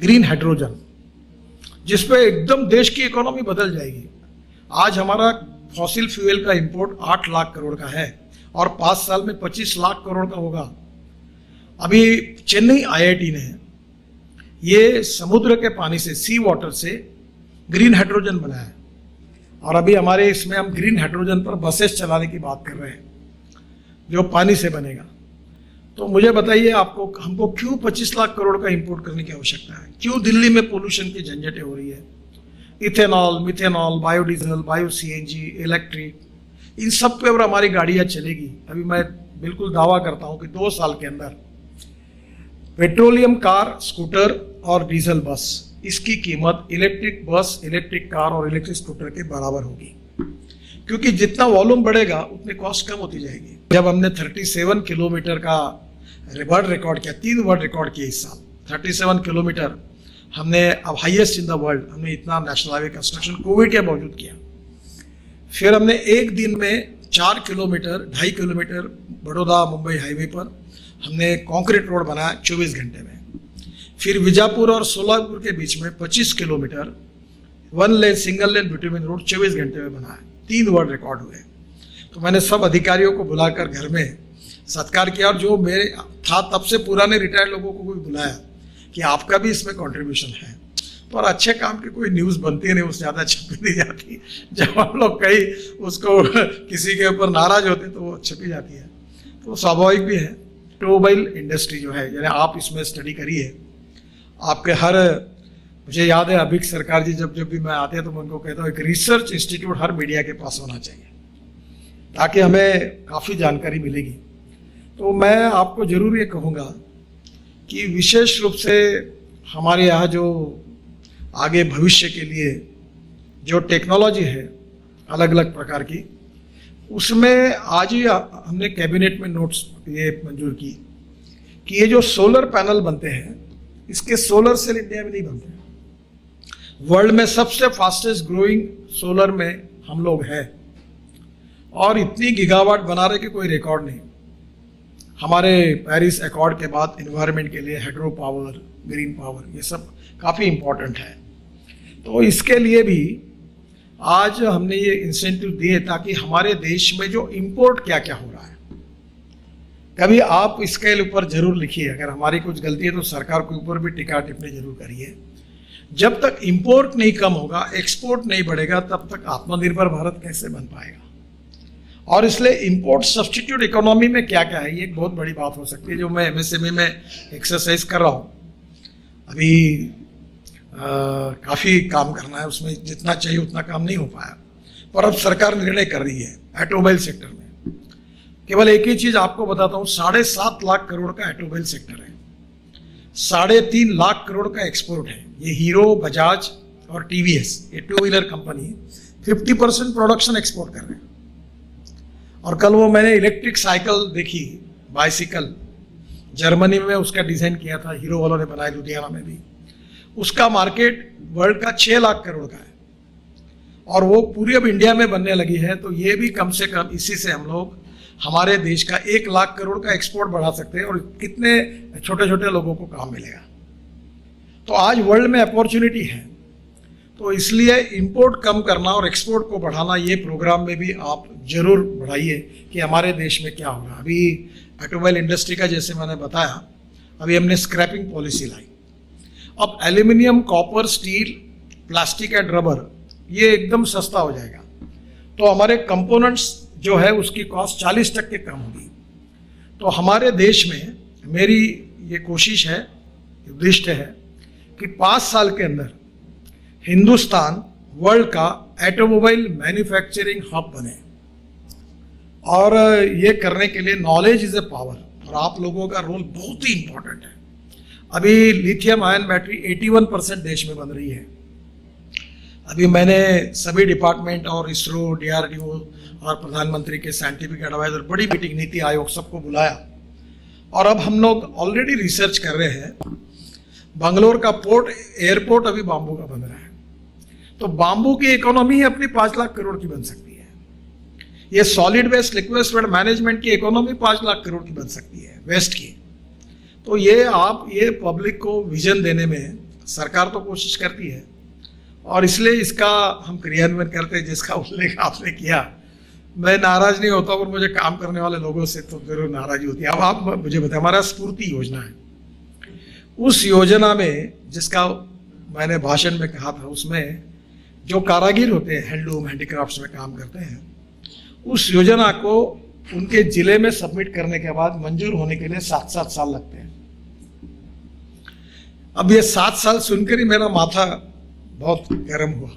Green hydrogen, जिसपे एकदम देश की इकोनॉमी बदल जाएगी। आज हमारा फॉसिल फ्यूल का इंपोर्ट 8 लाख करोड़ का है और 5 साल में 25 लाख करोड़ का होगा। अभी चेन्नई आईआईटी ने ये समुद्र के पानी से, सी वाटर से ग्रीन हाइड्रोजन बनाया है और अभी हमारे इसमें हम ग्रीन हाइड्रोजन पर बसेस चलाने की बात कर रहे हैं जो पानी से बनेगा। तो मुझे बताइए आपको, हमको क्यों 25 लाख करोड़ का इंपोर्ट करने की आवश्यकता है? क्यों दिल्ली में पोल्यूशन की झंझटें हो रही है? Ethanol, methanol, biodiesel, bio CNG, electric, इन सब पे अगर हमारी गाड़ियां चलेगी, अभी मैं बिल्कुल दावा करता हूं कि 2 साल के अंदर पेट्रोलियम कार, स्कूटर और डीजल बस, इसकी कीमत इलेक्ट्रिक बस, इलेक्ट्रिक कार और इलेक्ट्रिक स्कूटर के बराबर होगी। क्योंकि जितना वॉल्यूम बढ़ेगा उतनी कॉस्ट कम होती जाएगी। जब हमने 37 किलोमीटर का वर्ल्ड रिकॉर्ड किया, 3 वर्ल्ड रिकॉर्ड किए इस साल, 37 किलोमीटर हमने, अब हाईएस्ट इन द वर्ल्ड, हमने इतना नेशनल हाईवे कंस्ट्रक्शन कोविड के बावजूद किया। फिर हमने एक दिन में 4 kilometre, 2.5 kilometre Baroda Mumbai highway पर हमने कंक्रीट रोड बनाया 24 घंटे में। फिर विजापुर और सोलापुर के बीच में 25 किलोमीटर 1 लेन सिंगल लेन बिटवीन रोड 24 घंटे में बनाया। 3 वर्ल्ड रिकॉर्ड हुए। तो मैंने सब अधिकारियों को बुलाकर घर में सत्कार किया और जो मेरे था तब से पुराने रिटायर्ड लोगों को भी बुलाया कि आपका भी इसमें कंट्रीब्यूशन है। तो और अच्छे काम की कोई न्यूज़ बनती नहीं, उससे ज़्यादा छपी नहीं जाती। जब हम लोग कहीं उसको किसी के ऊपर नाराज होते तो वो छपी जाती है। तो स्वाभाविक भी है। ऑटोमोबाइल इंडस्ट्री जो है, यानी आप इसमें स्टडी करिए, आपके हर, मुझे याद है अभिक सरकार जी जब भी मैं आते हैं तो मैं उनको कहता हूँ एक रिसर्च इंस्टीट्यूट हर मीडिया के पास होना चाहिए ताकि हमें काफ़ी जानकारी मिलेगी। तो मैं आपको जरूर ये कहूँगा कि विशेष रूप से हमारे यहाँ जो आगे भविष्य के लिए जो टेक्नोलॉजी है अलग अलग प्रकार की, उसमें आज ही हमने कैबिनेट में नोट्स ये मंजूर की कि ये जो सोलर पैनल बनते हैं, इसके सोलर सेल इंडिया में नहीं बनते हैं। वर्ल्ड में सबसे फास्टेस्ट ग्रोइंग सोलर में हम लोग हैं और इतनी गीगावाट बना रहे कि कोई रिकॉर्ड नहीं। हमारे पेरिस अकॉर्ड के बाद एनवायरनमेंट के लिए हाइड्रो पावर, ग्रीन पावर, ये सब काफ़ी इम्पोर्टेंट है। तो इसके लिए भी आज हमने ये इंसेंटिव दिए ताकि हमारे देश में जो इंपोर्ट क्या क्या हो रहा है, कभी आप इसके ऊपर जरूर लिखिए। अगर हमारी कुछ गलती है तो सरकार के ऊपर भी टिक्का टिप्पणी जरूर करिए। जब तक इंपोर्ट नहीं कम होगा, एक्सपोर्ट नहीं बढ़ेगा, तब तक आत्मनिर्भर भारत कैसे बन पाएगा। और इसलिए इंपोर्ट सब्स्टिट्यूट इकोनॉमी में क्या क्या है, ये एक बहुत बड़ी बात हो सकती है जो मैं एमएसएमई में एक्सरसाइज कर रहा हूँ। अभी काफ़ी काम करना है, उसमें जितना चाहिए उतना काम नहीं हो पाया, पर अब सरकार निर्णय कर रही है ऑटोमोबाइल सेक्टर में। केवल एक ही चीज़ आपको बताता हूँ, 7.5 लाख करोड़ का ऑटोमोबाइल सेक्टर है, 3.5 लाख करोड़ का एक्सपोर्ट है। ये हीरो, बजाज और टीवीएस, ये 2 व्हीलर कंपनी 50% प्रोडक्शन एक्सपोर्ट कर रहे हैं। और कल वो मैंने इलेक्ट्रिक साइकिल देखी, बाइसिकल, जर्मनी में उसका डिज़ाइन किया था, हीरो वालों ने बनाया, लुधियाना में भी। उसका मार्केट वर्ल्ड का 6 लाख करोड़ का है और वो पूरी अब इंडिया में बनने लगी है। तो ये भी कम से कम इसी से हम लोग हमारे देश का 1 लाख करोड़ का एक्सपोर्ट बढ़ा सकते हैं और कितने छोटे छोटे लोगों को काम मिलेगा। तो आज वर्ल्ड में अपॉर्चुनिटी है, तो इसलिए इंपोर्ट कम करना और एक्सपोर्ट को बढ़ाना, ये प्रोग्राम में भी आप जरूर बढ़ाइए कि हमारे देश में क्या होगा। अभी ऑटोमोबाइल इंडस्ट्री का जैसे मैंने बताया, अभी हमने स्क्रैपिंग पॉलिसी लाई। अब aluminium, copper, steel, plastic and rubber ये एकदम सस्ता हो जाएगा। तो हमारे कंपोनेंट्स जो है उसकी कॉस्ट 40% कम होगी। तो हमारे देश में मेरी ये कोशिश है, उद्देश्य है कि 5 साल के अंदर हिंदुस्तान वर्ल्ड का ऑटोमोबाइल मैन्युफैक्चरिंग हब बने। और ये करने के लिए नॉलेज इज ए पावर और आप लोगों का रोल बहुत ही इंपॉर्टेंट है। अभी लिथियम आयन बैटरी 81% देश में बन रही है। अभी मैंने सभी डिपार्टमेंट और इसरो, डीआरडीओ और प्रधानमंत्री के साइंटिफिक एडवाइजर, बड़ी मीटिंग, नीति आयोग, सबको बुलाया और अब हम लोग ऑलरेडी रिसर्च कर रहे हैं। बंगलोर का एयरपोर्ट अभी बाम्बू का बन रहा है, तो बाम्बू की इकोनॉमी अपनी 5 लाख करोड़ की बन सकती है। ये solid waste, liquid waste management की इकोनॉमी 5 लाख करोड़ की बन सकती है, वेस्ट की। तो ये आप ये पब्लिक को विजन देने में सरकार तो कोशिश करती है और इसलिए इसका हम क्रियान्वयन करते हैं, जिसका उल्लेख आपने किया। मैं नाराज नहीं होता और मुझे काम करने वाले लोगों से तो जरूर नाराजी होती है। अब आप मुझे बताएं, हमारा स्फूर्ति योजना है, उस योजना में जिसका मैंने भाषण में कहा था, उसमें जो कारागिर होते हैं, हैंडलूम हैंडीक्राफ्ट्स में काम करते हैं, उस योजना को उनके जिले में सबमिट करने के बाद मंजूर होने के लिए 7-7 साल लगते हैं। अब ये 7 साल सुनकर ही मेरा माथा बहुत गर्म हुआ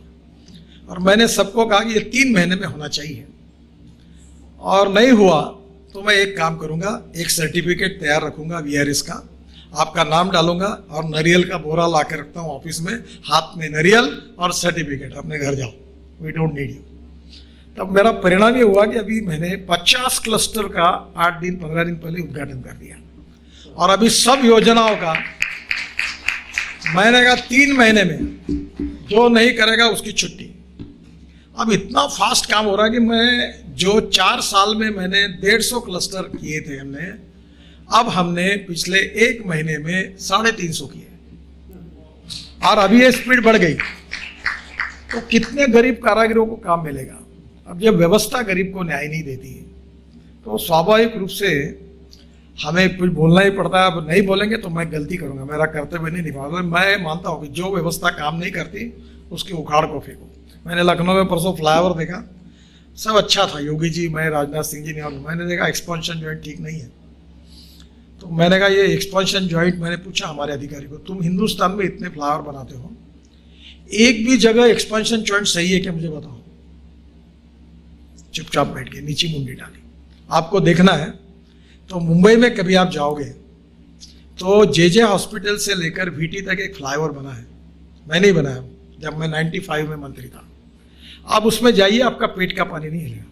और मैंने सबको कहा कि ये 3 महीने में होना चाहिए, और नहीं हुआ तो मैं एक काम करूंगा, एक सर्टिफिकेट तैयार रखूंगा वीआरएस का, आपका नाम डालूंगा और नारियल का बोरा ला कर रखता हूँ ऑफिस में, हाथ में नारियल और सर्टिफिकेट, अपने घर जाओ, वी डोंट नीड यू। तब मेरा परिणाम ये हुआ कि अभी मैंने 50 क्लस्टर का 8 दिन 15 दिन पहले उद्घाटन कर दिया और अभी सब योजनाओं का मैंने कहा 3 महीने में जो नहीं करेगा उसकी छुट्टी। अब इतना फास्ट काम हो रहा है कि मैं जो 4 साल में मैंने 150 क्लस्टर किए थे हमने, अब हमने पिछले 1 महीने में 350 किए और अभी ये स्पीड बढ़ गई। तो कितने गरीब कारागिरों को काम मिलेगा। अब जब व्यवस्था गरीब को न्याय नहीं देती है तो स्वाभाविक रूप से हमें कुछ बोलना ही पड़ता है। अब नहीं बोलेंगे तो मैं गलती करूंगा, मेरा कर्तव्य नहीं निभाऊंगा। मैं मानता हूँ कि जो व्यवस्था काम नहीं करती उसके उखाड़ को फेंको। मैंने लखनऊ में परसों फ्लाईओवर देखा, सब अच्छा था, योगी जी, मैं, राजनाथ सिंह जी ने, और मैंने देखा एक्सपेंशन जॉइंट ठीक नहीं है। तो मैंने कहा ये एक्सपेंशन जॉइंट, मैंने पूछा हमारे अधिकारी को, तुम हिंदुस्तान में इतने फ्लाईओवर बनाते हो, एक भी जगह एक्सपेंशन जॉइंट सही है क्या, मुझे बताओ। चुपचाप बैठ के नीची मुंडी डाली। आपको देखना है तो मुंबई में कभी आप जाओगे तो जेजे हॉस्पिटल से लेकर वीटी तक एक फ्लाईओवर बना है, मैंने ही बनाया जब मैं 95 में मंत्री था। आप उसमें जाइए, आपका पेट का पानी नहीं हिलेगा।